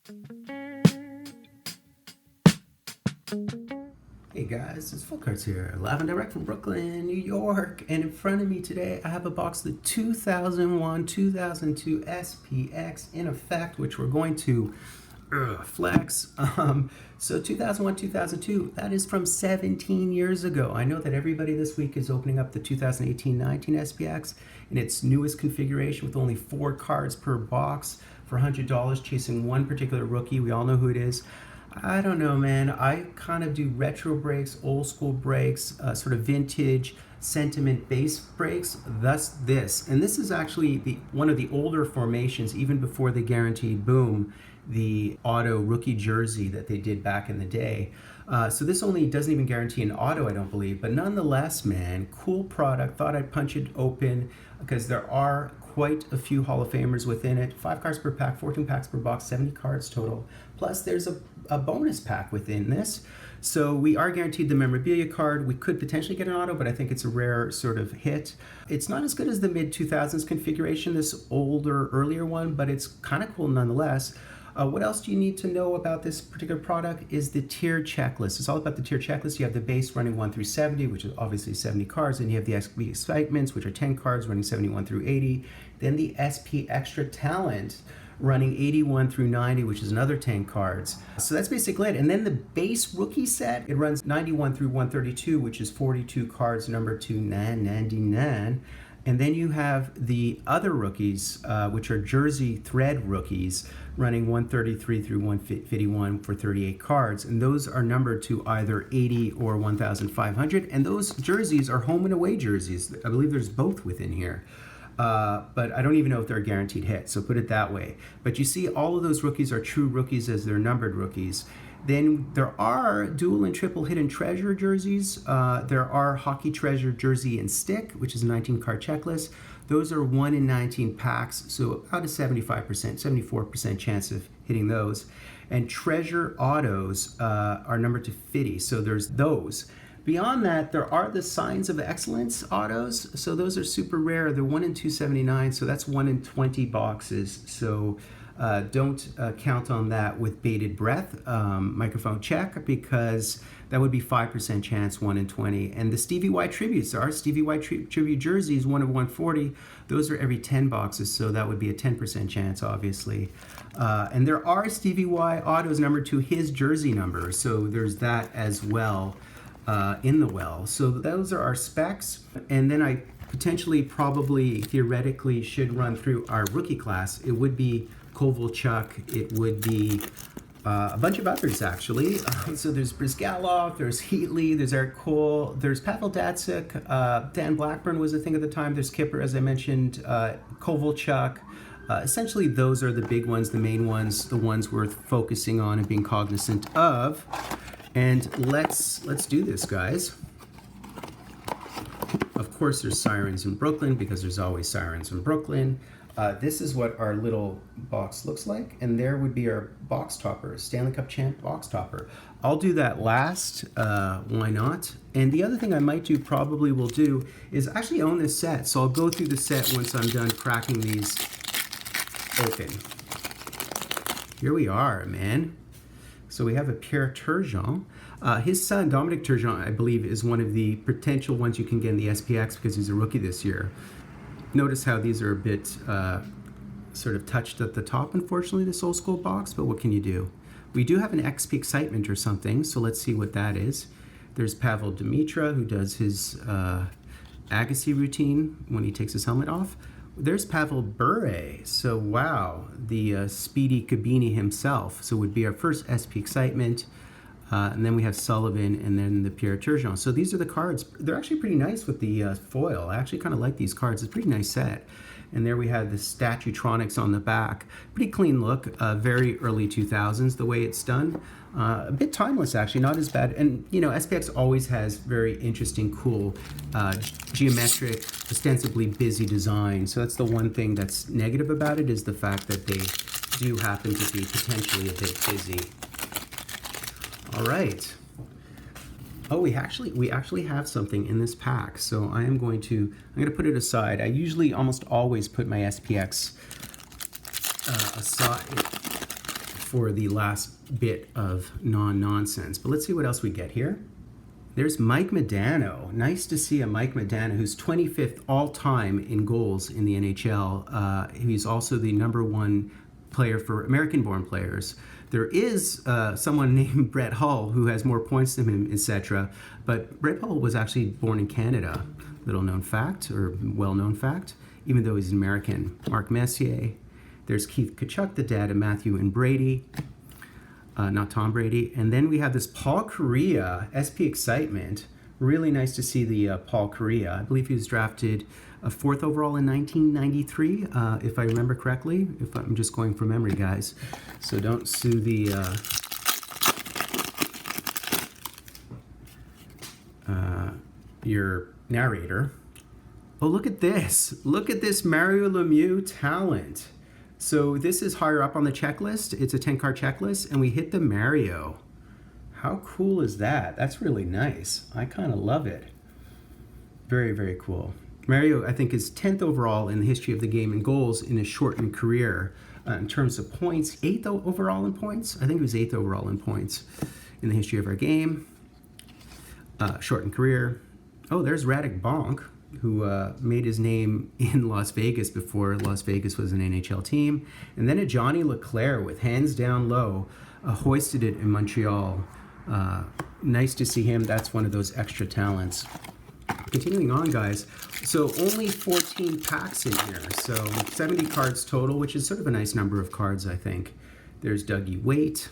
Hey guys, it's Full Cards here, live and direct from Brooklyn, New York, and in front of me today I have a box of the 2001-2002 SPX in effect, which we're going to flex. So 2001-2002, that is from 17 years ago. I know that everybody this week is opening up the 2018-19 SPX in its newest configuration with only 4 cards per box for $100, chasing one particular rookie. We all know who it is. I don't know, man. I kind of do retro breaks, old school breaks, sort of vintage sentiment base breaks, thus this. And this is actually one of the older formations, even before the guaranteed boom, the auto rookie jersey that they did back in the day. So this only doesn't even guarantee an auto, I don't believe. But nonetheless, man, cool product. Thought I'd punch it open because there are quite a few Hall of Famers within it. 5 cards per pack, 14 packs per box, 70 cards total. Plus there's a bonus pack within this. So we are guaranteed the memorabilia card. We could potentially get an auto, but I think it's a rare sort of hit. It's not as good as the mid-2000s configuration, this older, earlier one, but it's kind of cool nonetheless. What else do you need to know about this particular product is the tier checklist. It's all about the tier checklist. You have the base running 1 through 70, which is obviously 70 cards. And you have the SPxcitements, which are 10 cards running 71 through 80. Then the SPxtra Talent running 81 through 90, which is another 10 cards. So that's basically it. And then the base rookie set, it runs 91 through 132, which is 42 cards, number 299. And then you have the other rookies, which are jersey thread rookies, running 133 through 151 for 38 cards. And those are numbered to either 80 or 1,500. And those jerseys are home and away jerseys. I believe there's both within here. But I don't even know if they're a guaranteed hit, so put it that way. But you see, all of those rookies are true rookies as they're numbered rookies. Then there are dual and triple hidden treasure jerseys. There are hockey treasure jersey and stick, which is a 19-card checklist. Those are 1 in 19 packs, so about a 75%, 74% chance of hitting those. And treasure autos are numbered to 50, so there's those. Beyond that, there are the Signs of Excellence autos. So those are super rare. They're 1 in 279, so that's 1 in 20 boxes. So don't count on that with bated breath. Microphone check, because that would be 5% chance, 1 in 20. And the Stevie Y Tributes are Stevie Y Tribute jerseys, 1 of 140. Those are every 10 boxes, so that would be a 10% chance, obviously. And there are Stevie Y autos numbered to his jersey number, so there's that as well. In the well. So those are our specs. And then I potentially, probably, theoretically should run through our rookie class. It would be Kovalchuk. It would be a bunch of others, actually. So there's Bryzgalov, there's Heatley, there's Erik, there's Pavel, Datsyuk, Dan Blackburn was a thing at the time. There's Kipper, as I mentioned, Kovalchuk. Essentially, those are the big ones, the main ones, the ones worth focusing on and being cognizant of. And let's do this, guys. Of course, there's sirens in Brooklyn because there's always sirens in Brooklyn. This is what our little box looks like, and there would be our box topper, Stanley Cup champ box topper. I'll do that last, why not? And the other thing I might do, probably will do, is actually own this set. So I'll go through the set once I'm done cracking these open. Here we are, man. So we have a Pierre Turgeon. His son, Dominic Turgeon, I believe, is one of the potential ones you can get in the SPX because he's a rookie this year. Notice how these are a bit sort of touched at the top, unfortunately, this old school box, but what can you do? We do have an SPxcitement or something, so let's see what that is. There's Pavel Dimitra, who does his Agassi routine when he takes his helmet off. There's Pavel Bure, so wow, the speedy Kabini himself. So it would be our first SPxcitement, and then we have Sullivan, and then the Pierre Turgeon. So these are the cards. They're actually pretty nice with the foil. I actually kind of like these cards. It's a pretty nice set. And there we have the Statutronics on the back. Pretty clean look, very early 2000s, the way it's done. A bit timeless, actually, not as bad. And, you know, SPX always has very interesting, cool, geometric, ostensibly busy design. So that's the one thing that's negative about it, is the fact that they do happen to be potentially a bit busy. All right. Oh, we actually have something in this pack. So I'm going to put it aside. I usually almost always put my SPX aside. for the last bit of non-nonsense. But let's see what else we get here. There's Mike Modano. Nice to see a Mike Modano, who's 25th all-time in goals in the NHL. He's also the #1 player for American-born players. There is someone named Brett Hull who has more points than him, etc. But Brett Hull was actually born in Canada. Little-known fact, or well-known fact, even though he's an American. Mark Messier. There's Keith Tkachuk, the dad of Matthew and Brady. Not Tom Brady. And then we have this Paul Kariya, SPxcitement. Really nice to see the Paul Kariya. I believe he was drafted 4th overall in 1993, if I remember correctly. If I'm just going from memory, guys. So don't sue the your narrator. Oh, look at this. Look at this Mario Lemieux talent. So this is higher up on the checklist. It's a 10-card checklist, and we hit the Mario. How cool is that? That's really nice. I kind of love it. Very, very cool. Mario, I think, is 10th overall in the history of the game in goals in his shortened career. In terms of points, 8th overall in points. I think he was 8th overall in points in the history of our game. Shortened career. Oh, there's Radek Bonk, who made his name in Las Vegas before Las Vegas was an NHL team. And then a Johnny Leclerc with hands down low, hoisted it in Montreal. Nice to see him. That's one of those extra talents. Continuing on, guys. So only 14 packs in here. So 70 cards total, which is sort of a nice number of cards, I think. There's Dougie Waite.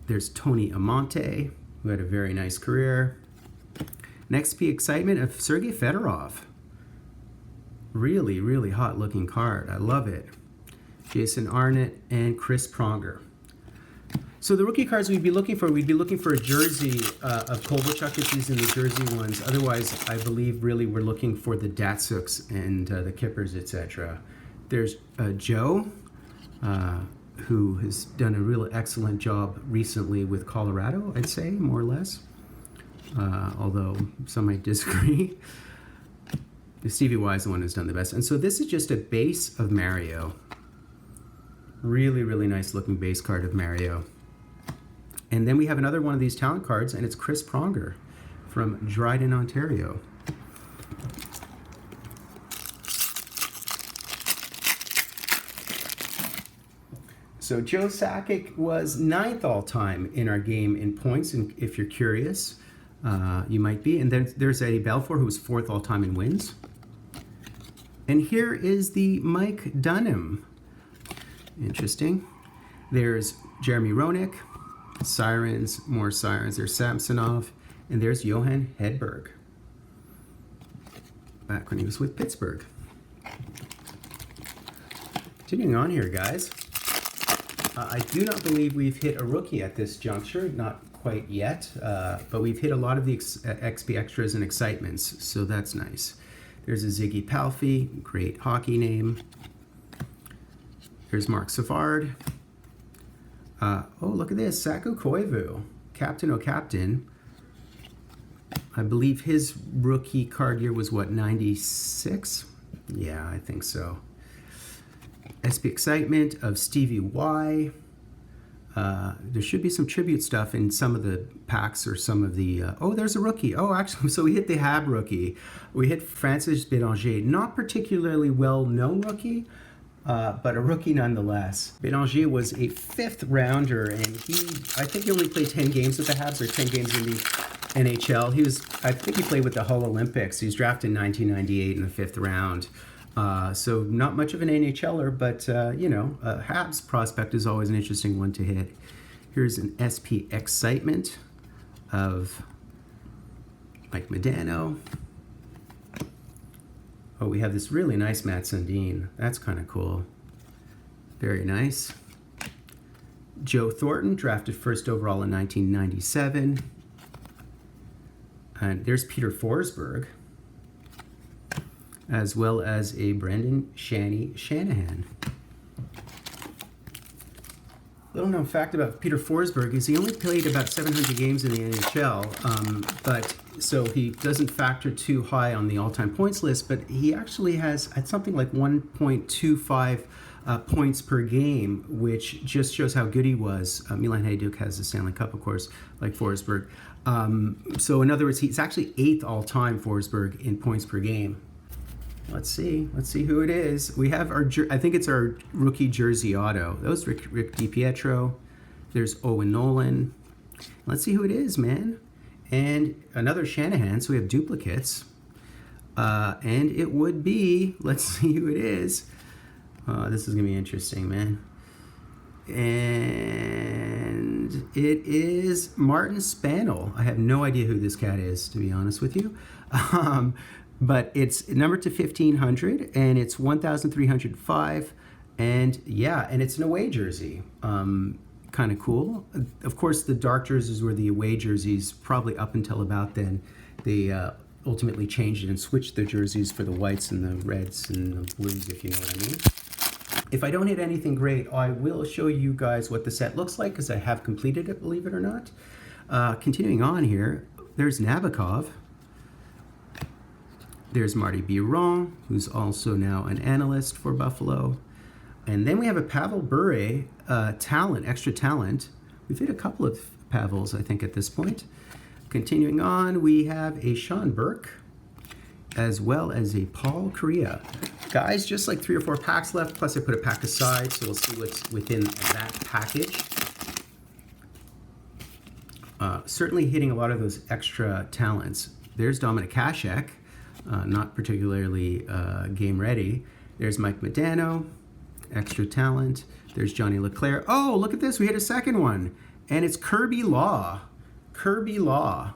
There's Tony Amonte, who had a very nice career. Next, SPxcitement of Sergei Fedorov. Really, really hot looking card. I love it. Jason Arnott and Chris Pronger. So the rookie cards we'd be looking for a jersey of Kovalchuk if he's in the jersey ones. Otherwise, I believe really we're looking for the Datsyuks and the Kippers, etc. There's Joe, who has done a real excellent job recently with Colorado, I'd say, more or less. Although some might disagree. Stevie Y is the one who's done the best. And so this is just a base of Mario. Really, really nice looking base card of Mario. And then we have another one of these talent cards, and it's Chris Pronger from Dryden, Ontario. So Joe Sakic was 9th all-time in our game in points, and if you're curious, you might be. And then there's Eddie Belfour, who was 4th all-time in wins. And here is the Mike Dunham. Interesting. There's Jeremy Roenick, Sirens, more Sirens. There's Samsonov, and there's Johan Hedberg, back when he was with Pittsburgh. Continuing on here, guys. I do not believe we've hit a rookie at this juncture, not quite yet, but we've hit a lot of the SPxtras and Xcitements, so that's nice. There's a Ziggy Palffy, great hockey name. There's Mark Savard. Oh, look at this, Saku Koivu, Captain O'Captain. I believe his rookie card year was, what, 96? Yeah, I think so. SPxcitement of Stevie Y. There should be some tribute stuff in some of the packs or some of the... oh, there's a rookie. Oh, actually, so we hit the Hab rookie. We hit Francis Bélanger. Not particularly well-known rookie, but a rookie nonetheless. Bélanger was a 5th rounder, and I think he only played 10 games with the Habs, or 10 games in the NHL. I think he played with the Hull Olympics. He was drafted in 1998 in the 5th round. So not much of an NHLer, but, Habs prospect is always an interesting one to hit. Here's an SPxcitement of Mike Modano. Oh, we have this really nice Matt Sundin. That's kind of cool. Very nice. Joe Thornton, drafted 1st overall in 1997. And there's Peter Forsberg, as well as a Brendan Shanahan. Little known fact about Peter Forsberg is he only played about 700 games in the NHL, but so he doesn't factor too high on the all-time points list, but he actually has something like 1.25 points per game, which just shows how good he was. Milan Hajduk has the Stanley Cup, of course, like Forsberg. So in other words, he's actually 8th all-time, Forsberg, in points per game. Let's see who it is. We have I think it's our rookie jersey auto. That was Rick DiPietro. There's Owen Nolan. Let's see who it is, man. And another Shanahan, so we have duplicates. And it would be, let's see who it is. This is gonna be interesting, man. And it is Martin Spaniel. I have no idea who this cat is, to be honest with you. But it's numbered to 1,500, and it's 1,305, and yeah, and it's an away jersey. Kind of cool. Of course, the dark jerseys were the away jerseys, probably up until about then. They ultimately changed it and switched the jerseys for the whites and the reds and the blues, if you know what I mean. If I don't hit anything great, I will show you guys what the set looks like, because I have completed it, believe it or not. Continuing on here, there's Nabokov. There's Marty Biron, who's also now an analyst for Buffalo. And then we have a Pavel Bure talent, extra talent. We've hit a couple of Pavels, I think, at this point. Continuing on, we have a Sean Burke, as well as a Paul Kariya. Guys, just like 3 or 4 packs left, plus I put a pack aside, so we'll see what's within that package. Certainly hitting a lot of those extra talents. There's Dominik Hasek. Not particularly game ready. There's Mike Modano, extra talent. There's Johnny Leclerc. Oh, look at this. We hit a second one. And it's Kirby Law. Kirby Law.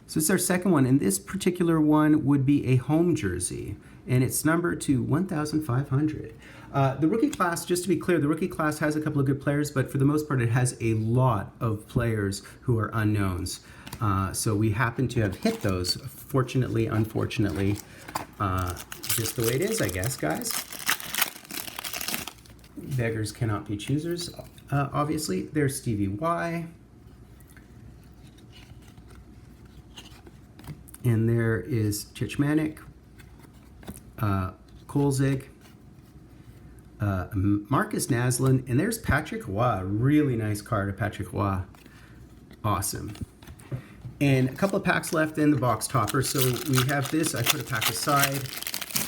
So it's our second one. And this particular one would be a home jersey. And it's numbered to 1,500. The rookie class, just to be clear, the rookie class has a couple of good players, but for the most part, it has a lot of players who are unknowns. So we happen to have hit those, fortunately, unfortunately, just the way it is, I guess, guys. Beggars cannot be choosers, obviously. There's Stevie Y. And there is Chichmanik, Kolzig, Marcus Naslund, and there's Patrick Roy. Really nice card of Patrick Roy. Awesome. And a couple of packs left in the box topper. So we have this. I put a pack aside.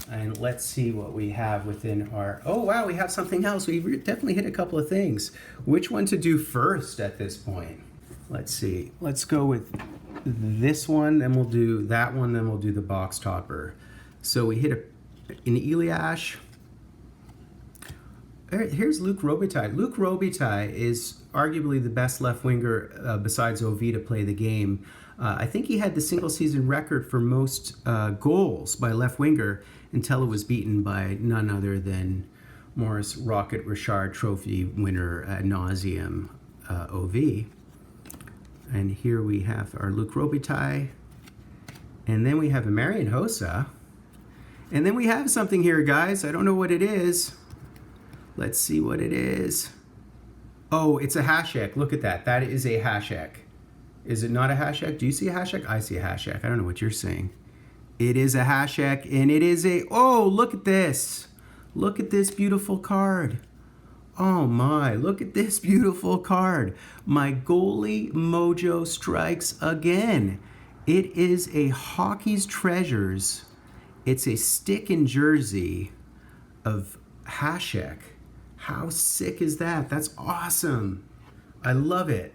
And let's see what we have within our... Oh, wow, we have something else. We definitely hit a couple of things. Which one to do first at this point? Let's see. Let's go with this one, then we'll do that one, then we'll do the box topper. So we hit an Ilya. Here's Luc Robitaille. Luc Robitaille is arguably the best left winger besides OV to play the game. I think he had the single season record for most goals by left winger until it was beaten by none other than Maurice Rocket Richard Trophy winner ad nauseum OV. And here we have our Luc Robitaille. And then we have a Marian Hossa. And then we have something here, guys. I don't know what it is. Let's see what it is. Oh, it's a Hasek. Look at that. That is a Hasek. Is it not a Hasek? Do you see a Hasek? I see a Hasek. I don't know what you're saying. It is a Hasek, and it is a... Oh, look at this. Look at this beautiful card. Oh my, look at this beautiful card. My goalie mojo strikes again. It is a Hockey's Treasures. It's a stick and jersey of Hasek. How sick is that? That's awesome. I love it.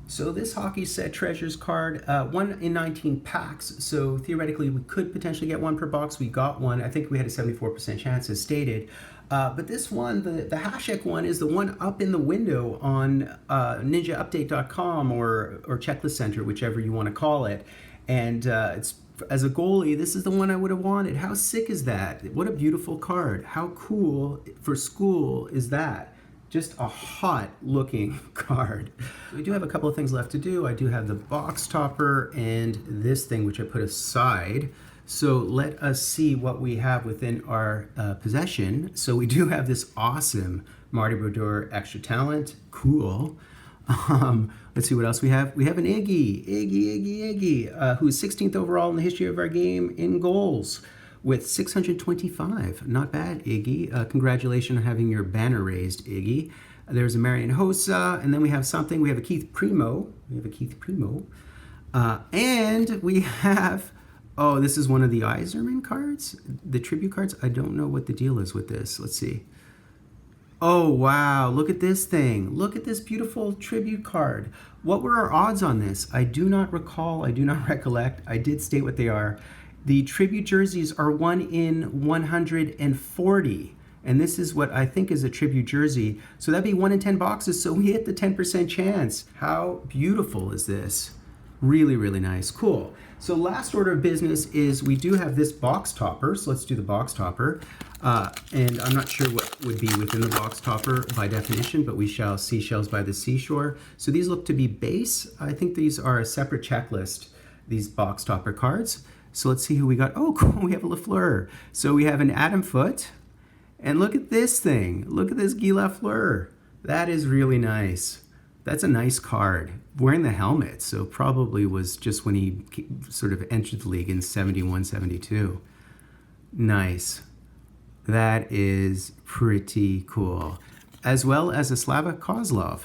So this Hockey Set Treasures card, 1 in 19 packs. So theoretically, we could potentially get one per box. We got one. I think we had a 74% chance as stated. But this one, the Hasek one, is the one up in the window on ninjaupdate.com or Checklist Center, whichever you want to call it. And it's as a goalie, this is the one I would have wanted. How sick is that? What a beautiful card. How cool for school is that? Just a hot looking card. We do have a couple of things left to do. I do have the box topper and this thing, which I put aside. So let us see what we have within our possession. So we do have this awesome Marty Brodeur Extra Talent. Cool. Let's see what else we have. We have an Iggy, who's 16th overall in the history of our game in goals with 625. Not bad, Iggy. Congratulations on having your banner raised, Iggy. There's a Marian Hossa, and then we have something. We have a Keith Primo. And we have, oh, this is one of the Yzerman cards, the tribute cards. I don't know what the deal is with this. Let's see. Oh, wow. Look at this thing. Look at this beautiful tribute card. What were our odds on this? I do not recall. I do not recollect. I did state what they are. The tribute jerseys are 1 in 140. And this is what I think is a tribute jersey. So that'd be 1 in 10 boxes. So we hit the 10% chance. How beautiful is this? Really, really nice. Cool. So last order of business is we do have this box topper. So let's do the box topper. And I'm not sure what would be within the box topper by definition, but we shall see. Shells by the seashore. So these look to be base. I think these are a separate checklist, these box topper cards. So let's see who we got. Oh, cool. We have a Lafleur. So we have an Adam Foote. And look at this thing. Look at this Guy Lafleur. That is really nice. That's a nice card. Wearing the helmet, so probably was just when he sort of entered the league in 71, 72. Nice. That is pretty cool. As well as a Slava Kozlov.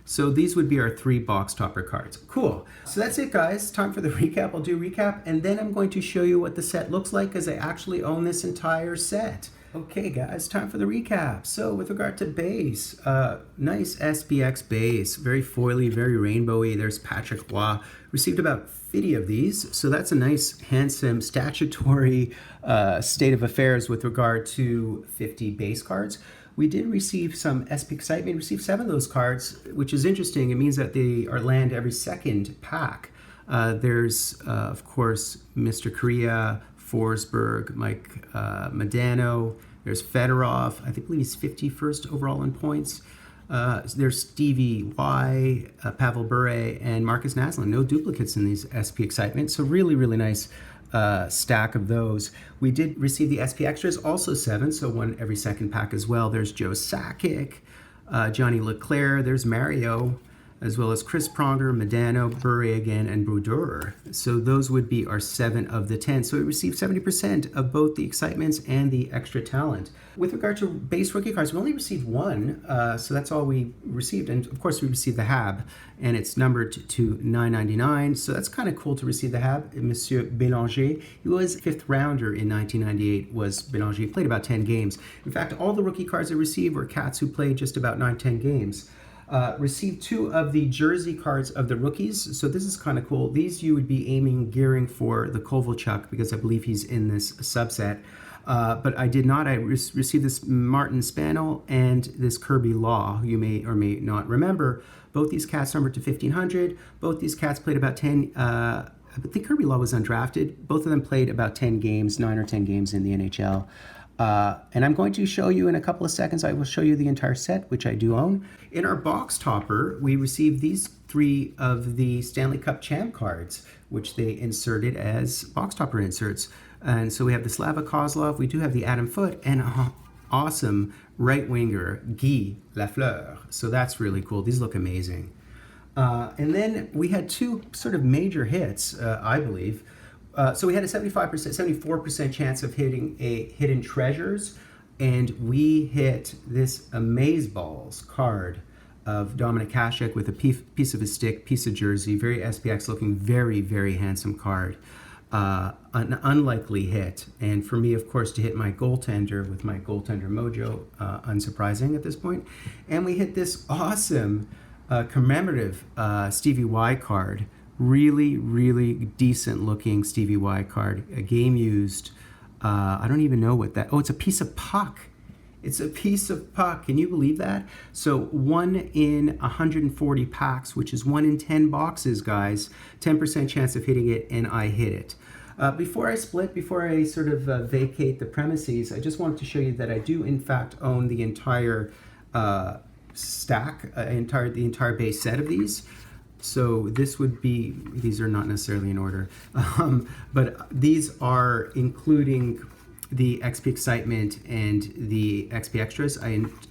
So these would be our 3 box topper cards. Cool. So that's it, guys. Time for the recap. I'll do recap, and then I'm going to show you what the set looks like because I actually own this entire set. Okay, guys, time for the recap. So with regard to base, nice SPX base, very foily, very rainbowy. There's Patrick Roy. Received about 50 of these, so that's a nice, handsome, statutory state of affairs with regard to 50 base cards. We did receive some SPxcitement, received 7 of those cards, which is interesting. It means that they are land every second pack. There's, of course, Mr. Korea, Forsberg, Mike Modano. There's Fedorov. I believe he's 51st overall in points. There's Stevie Y, Pavel Bure, and Marcus Naslund. No duplicates in these SPxcitement. So really, really nice stack of those. We did receive the SPxtras, also 7, so 1 every second pack as well. There's Joe Sakic, Johnny Leclerc. There's Mario, as well as Chris Pronger, Modano, Bure again, and Brodeur. So those would be our 7 of the 10. So we received 70% of both the Xccitements and the Extra Talent. With regard to base rookie cards, we only received 1, so that's all we received. And of course, we received the Hab, and it's numbered to 999. So that's kind of cool to receive the Hab. Monsieur Bélanger, he was 5th rounder in 1998, was Bélanger. He played about 10 games. In fact, all the rookie cards I received were cats who played just about 9-10 games. Received 2 of the jersey cards of the rookies. So this is kind of cool. These you would be gearing for the Kovalchuk because I believe he's in this subset. But I did not. I received this Martin Spanel and this Kirby Law. You may or may not remember. Both these cats numbered to 1,500. Both these cats played about 10. I think Kirby Law was undrafted. Both of them played about 10 games, 9 or 10 games in the NHL. And I'm going to show you in a couple of seconds, I will show you the entire set, which I do own. In our box topper, we received these 3 of the Stanley Cup Champ cards, which they inserted as box topper inserts. And so we have the Slava Kozlov, we do have the Adam Foote, and awesome right winger, Guy Lafleur. So that's really cool. These look amazing. And then we had 2 sort of major hits, I believe. So we had a 74% chance of hitting a Hidden Treasures, and we hit this Amazeballs card of Dominik Hasek with a piece of his stick, piece of jersey, very SPX looking, very, very handsome card. An unlikely hit, and for me, of course, to hit my goaltender with my goaltender mojo, unsurprising at this point. And we hit this awesome commemorative Stevie Y card. Really, really decent looking Stevie Y card. A game used, I don't even know what that, oh, it's a piece of puck. It's a piece of puck. Can you believe that? So 1 in 140 packs, which is 1 in 10 boxes, guys. 10% chance of hitting it, and I hit it. Before I sort of vacate the premises, I just wanted to show you that I do, in fact, own the entire stack, the entire base set of these. So this would be, these are not necessarily in order, but these are including the SPxcitement and the SPxtras.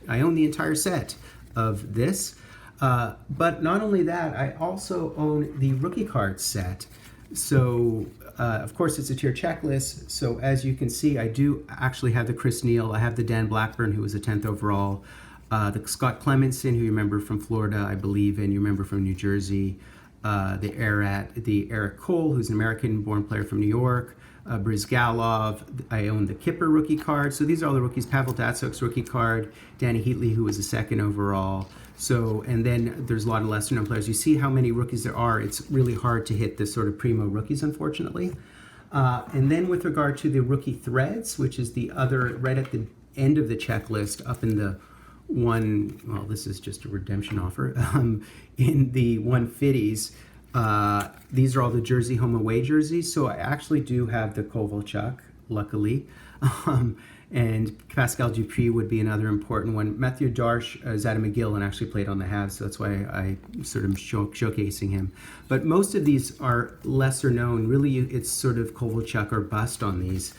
I own the entire set of this. But not only that, I also own the rookie card set. So, of course, it's a tier checklist. So as you can see, I do actually have the Chris Neal. I have the Dan Blackburn, who was a 10th overall. The Scott Clemmensen, who you remember from Florida, I believe, and you remember from New Jersey. The Erat, the Erik Cole, who's an American-born player from New York. Bryzgalov. I own the Kipper rookie card. So these are all the rookies. Pavel Datsuk's rookie card. Dany Heatley, who was a 2nd overall. So, and then there's a lot of lesser known players. You see how many rookies there are. It's really hard to hit the sort of primo rookies, unfortunately. And then with regard to the rookie threads, which is the other, right at the end of the checklist, up in the one, well, this is just a redemption offer, in the 150s, these are all the jersey home away jerseys. So I actually do have the Kovalchuk, luckily. And Pascal Dupuis would be another important one. Matthew Darche is out of McGill and actually played on the Habs, so that's why I sort of showcasing him. But most of these are lesser known. Really, it's sort of Kovalchuk or bust on these.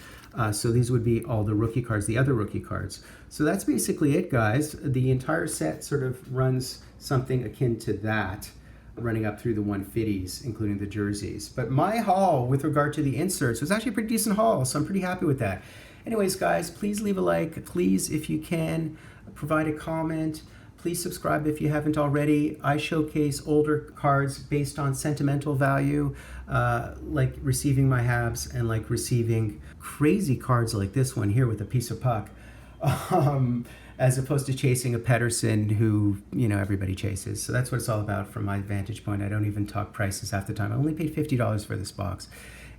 So these would be all the rookie cards, the other rookie cards. So that's basically it, guys. The entire set sort of runs something akin to that, running up through the 150s, including the jerseys. But my haul with regard to the inserts was actually a pretty decent haul, so I'm pretty happy with that. Anyways, guys, please leave a like. Please, if you can, provide a comment. Please subscribe if you haven't already. I showcase older cards based on sentimental value, like receiving my Habs and like receiving crazy cards like this one here with a piece of puck, as opposed to chasing a Pedersen who, you know, everybody chases. So that's what it's all about from my vantage point. I don't even talk prices half the time. I only paid $50 for this box.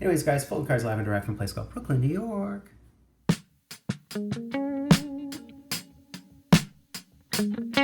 Anyways, guys, Fulton Cards live and direct from a place called Brooklyn, New York. Thank you.